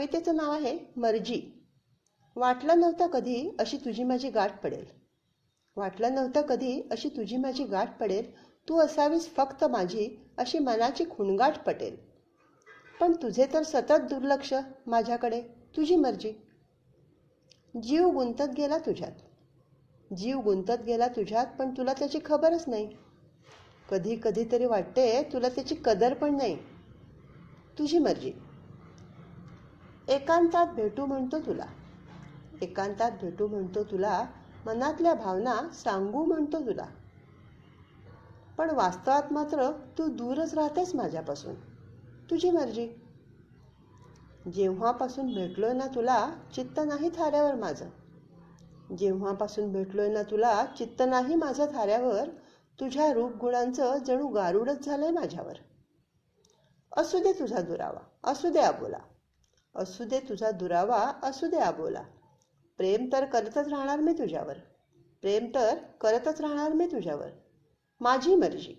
कवितेचं नाव आहे मर्जी. वाटलं नव्हतं कधी अशी तुझी माझी गाठ पडेल. वाटलं नव्हतं कधी अशी तुझी माझी गाठ पडेल. तू असावीस फक्त माझी अशी मनाची खुणगाठ पटेल. पण तुझे तर सतत दुर्लक्ष माझ्याकडे. तुझी मर्जी. जीव गुंतत गेला तुझ्यात. जीव गुंतत गेला तुझ्यात, पण तुला त्याची खबरच नाही. कधी कधी तरी वाटते तुला त्याची कदर पण नाही. तुझी मर्जी. एकांतात भेटू म्हणतो तुला. एकांतात भेटू म्हणतो तुला. मनातल्या भावना सांगू म्हणतो तुला. पण वास्तवात मात्र तू दूरच राहतेस माझ्यापासून. तुझी मर्जी. जेव्हापासून भेटलोय ना तुला, चित्त नाही थाऱ्यावर माझं. जेव्हापासून भेटलोय ना तुला, चित्त नाही माझं थाऱ्यावर. तुझ्या रूपगुणांचं जणू गारुडच झालंय माझ्यावर. असू दे तुझा दुरावा, असू दे अबोला. असू दे तुझा दुरावा, असू दे अबोला. प्रेम तर करतच राहणार मी तुझ्यावर. प्रेम तर करतच राहणार मी तुझ्यावर. माझी मर्जी.